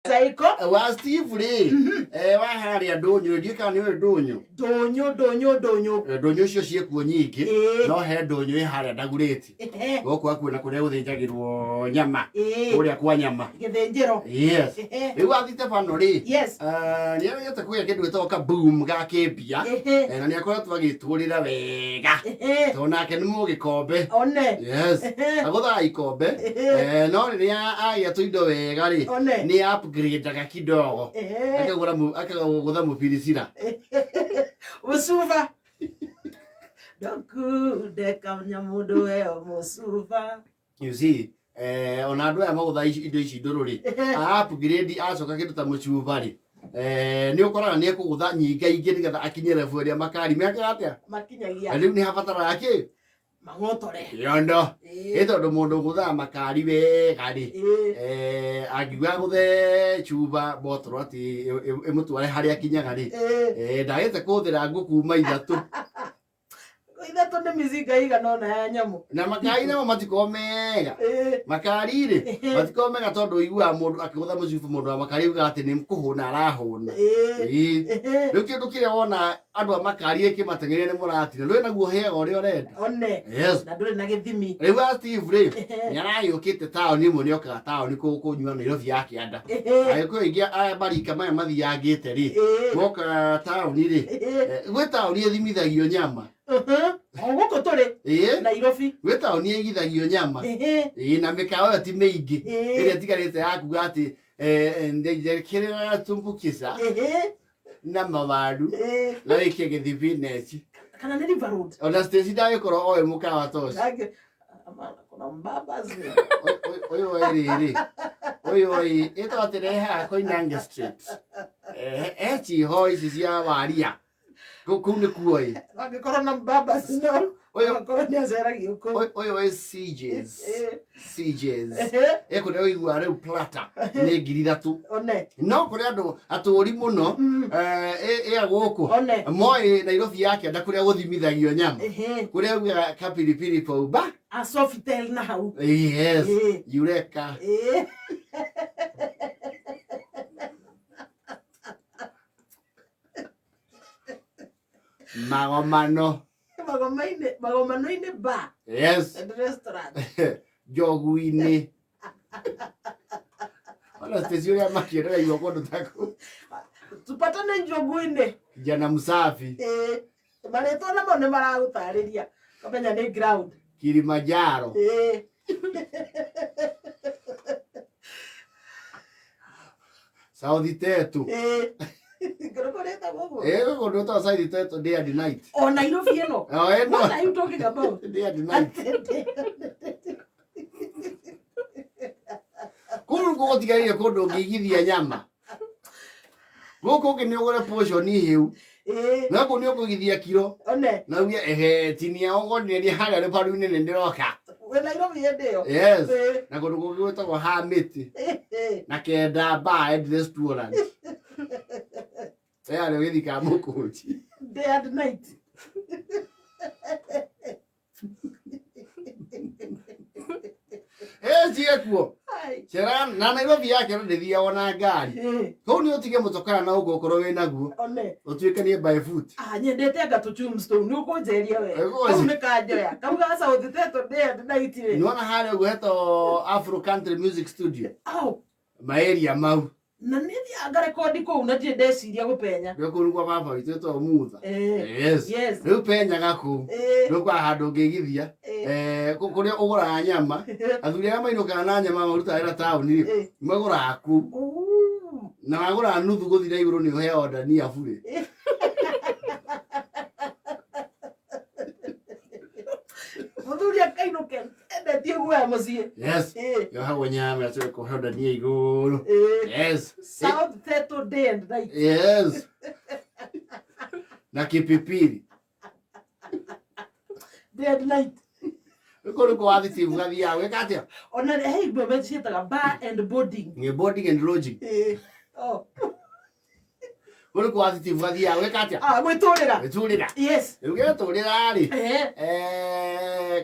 Saiko wa Steve ri wa haria ndonyo ndika ni ndonyo ndonyo cio ciekuo nyingi no he ndonyo haria ndaguriti goko akuona kuria uthinjagirwo nyama kuria kwa nyama githinjiro yes riu athite bano ri yes ni yete kuya kindu gitoka boom ga kimbia na ni akoretwo agiturira wega tonake ni mugikombe one yes agotha ikombe no riria agia tuindo wega ri ni upgrade daga kidogo akagura mupirisira usuva doku deka nyamundo eo musuva you see ona andu aya magutha indo ici nduru ri upgrade acoka kindu ta mucuva ri ni ukoraga ni ekugutha nyinga ingi nigetha akinye level ya makari miaka atia makinyagia riu ni habatara yake mangotore yondo ito mundu gutha makari wega ri agiwa guthe chuba botoro ati imutware haria kinyaga ri ndagite kuthira ngukuma ithatu ni miziga iga nona ya nyamu na makari namo matikomega makari ri matikomega tondu igua mundu akigutha mucufu mundu wa makari uga ati ni kuhuna arahuna riu kindu kiria wona andu a makari ikimatengeria ni muratira ndui naguo heaga uria urenda one yes na nduri na githimi riu Steve ri ni arayukite taoni imwe ni okaga taoni kunyua Nairobi ya kianda agikuyu ingi aya marika maya mathiangite ri moka taoni ri gwi taoni ithimithagio nyama Ogoko tore Nairobi gwi taoni igithagio nyama na mikawa ati mingi iria tigarite yakuga ati ndejekerera tumbukisa na mawaru na wike githibineci kana ni River Road ona station dayo koro oe mukawa tosi amana kuna mbaba zi oyo ito atereha Koinange Street echi hoi cia waria kune kuoi wangekora na mbaba zi no oyo koroni azera giuko oyo CJs eko ne oigua reu plata ni 3,000 one no kuri andu aturi muno aguku moi Nairobi yake nda kuria guthimithagio nyama kuria uga kapilipili pauba a Sofitel na hau yes Eureka magomano ine bar yes and restaurant joguini wala station ya makiera hiyo kondo tako tupatane joguini kijana msafi mareto na mone maragutariria kamenya ni ground Kilimanjaro South Tetu Gorokoreta bobo kondo ta South Tetu day and night oh Nairobi eno what are you talking about day and night kuko tigaire kondo ngigithia nyama goko ngi ni ugore portion hiu na ko ni ukugithia kilo one na uya tinia ogone ni haria le paru ni ndiroka we Nairobi yendeyo yes na ko ngugweta kwa hamiti na kenda ba at restaurant ale withika mukuchi day and night ciekuo cera na Nairobi yake ndithia ona ngari ko ni utige mutokana na ugo korwo we naguo utuike ni by foot nyendete ngatu tombstone ni ukunjeria we au ni kanjoya kauga asa uthiteto day and night ni nona hale ugo heto Afro Country Music Studio au maeria mau na ni anga record ko una tie ndeciria gupenya ndiko ngwa baba witito mutha yes yes riu penya gaku ndiko handu ngigithia kuria ugura nyama athuri aya mainuka na nyama maruta ira tauni magura aku na magura nuthu guthira iguru ni he order ni afure muthuri akainuke endetie guoya mucie yes yo hawo nyama ya ko order ni iguru yes South Tetu day and night yes na kipipiri day and night ko athiti vugathia wekatia ona hey bebe cietaga bar and boarding ni boarding and lodging oh ko athiti vugathia wekatia gwiturira yes ugeturira ri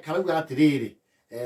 karauga atiriri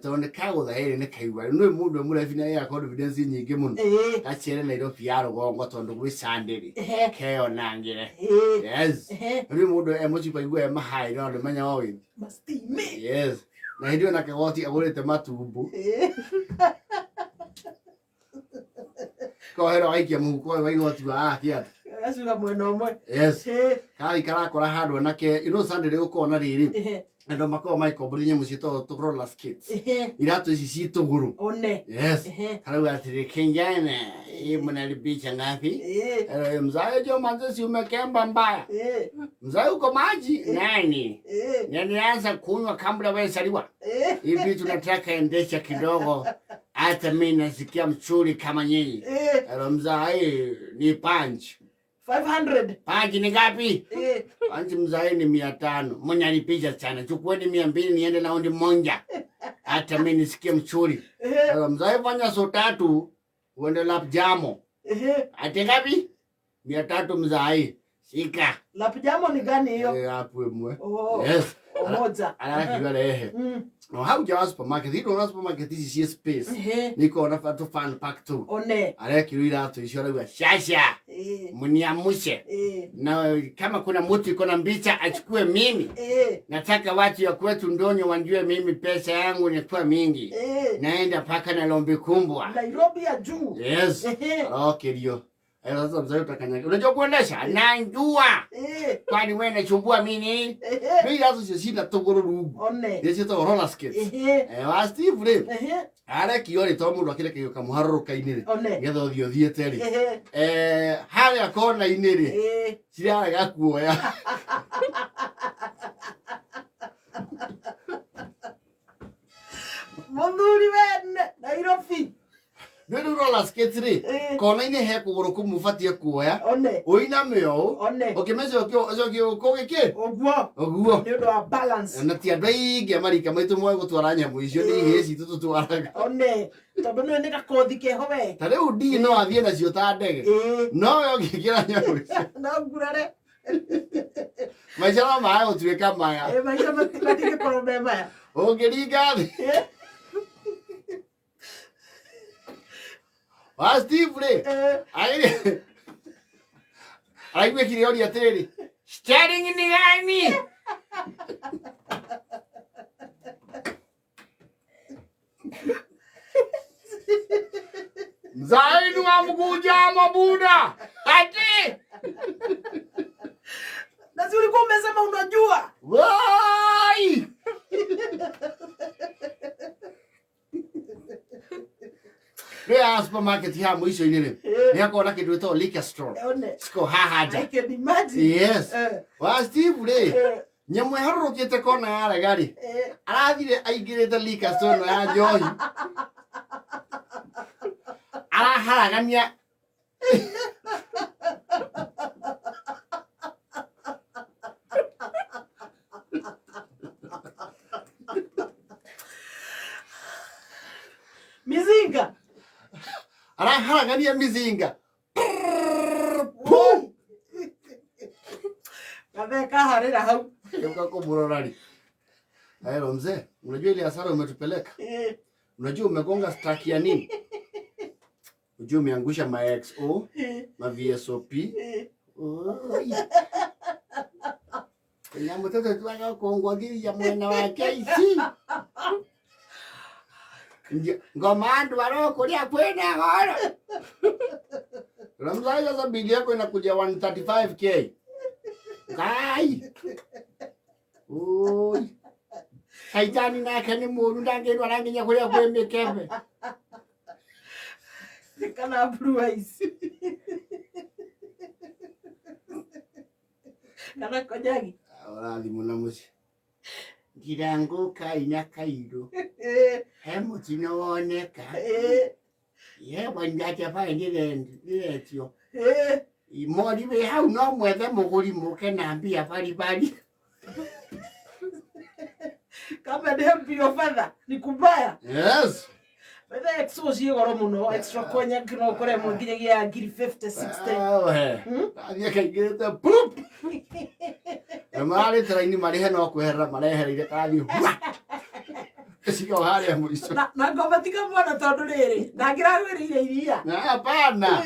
tonde kago da here ne kaiwa no mundu murafina ya confidence nyingi muno achere na iropi ya rugongo tondu gwi sandiri keo nangire yes ni mundu emoji paigwa mahai no menya wawi mastime yes na ndio na kagoti agurite matumbu ko hero aikia muko waigoti wa kia asuga mweno mwe yes kai kara kora handu anake sandiri ukona riri ndo makao maiko brinye musito to roller skates iratu ici cituguru one yes karagu atiri kenjana mwana bicha ngapi mzae jo manze si umekemba mbaya mzae uko maji nani nilianza kunywa kabla wewe saliwa hivi tunataka endesha kidogo hata mimi nasikia mchuri kama nyinyi mzae ni punch 500 paji ni ngapi? Panji mzae ni 500. Mwenye alipiga sana. Chukueni 200 niende na ondi monja. Hata mimi nisikie mchuri. Mzae fanya so 3 uende lap jamo. Ate ngapi? 300 mzae. Shika. Lap jamo ni gani hiyo? Hapo mwe. Yes. Moja. Arahitukire. No hauja supermarket. Hilo na supermarket hizi space. Niko na fatu fan pack tu. One. Arahitukire tu ishora shasha. Mniamushe. Na kama kuna mtu iko na mbicha achukue mimi. Nataka watu ya kwetu ndonyo wanjue mimi pesa yangu ni kwa mingi. Naenda paka na Lombe Kumbwa. Nairobi ya juu. Yes. Okay dio. Sasa mzee utakanyanga. Unajua kuendesha? Najua. Kwani wewe unachumbua mimi? Mimi lazima sisi tuguru. One. Yesi to roller skates. Wasti vile. Ara kiori to mundu akire kiyo kamuharuruka inire. Getho thio thiete ri. Haya kona inire. Sira gakuoya. Monduri wene Nairobi. Ndio roller skates ri. Kona ine he kuguru kumufatie kuoya. One. Oina meo. One. Okimeze okyo kogeke. Oguo. Ndio do balance. Na ti andai marika maitu mwe gutwara nyamu icio ni heci tutwaraga. One. Tondu no ndika kothi ke howe. Tare udi no athie na cio ta ndege. No yo ngikira nyamu. Na ngurare. Maisha ma maya utuweka maya. Maisha matike problema ya. Ongelinga. Steve Aiwe kirioni atiri. Staring in the eye. Zainu amkuja mabuda. Ati. Nasi ulikuwa umesema unajua. Wai. Rea supermarket ya mwisho inile. Yako na kitu to liquor store. Siko hahaja. I can imagine. Yes. Wa Steve le. Nyamwe harurukite kona ya gari. Arathire aigirite liquor store ya njohi. Araharagania. Mizinga. Araharagania mizinga. Kabeka harira hau. Yuka kumurorari. Hayo mzee, unajua ile hasara umetupeleka? Unajua umegonga stack ya nini? Unajua umeangusha ma XO, ma VSOP. Nyambo toto tuwaka kuongwa gili ya mwena wa KC. Ngomandu waroko lia kwena horo. Ramzai sasa bili yako inakuja 135k. Kai. Oi. Haitani na kani muru ndange waranginya kulia kwembe kepe. Kana blue eyes. Kana konyagi. Ora limuna musi. Girango kaina kairo. Hemo tinoneka. Ye wanjacha pa ndire tio. Imori be hau no mwethe muguri muke na mbia bari. Kama dempi your father ni kubaya. Yes. But the exos you goro muno extra konya kino kore mo nginya ngiri 50 60. Adia kaigete poop. Emari traini mari he no kweherera marehereire kathi. Ciga haria muico. Na ngoma tiga mwana tondu riri ndangiragwirire iria. Na hapana.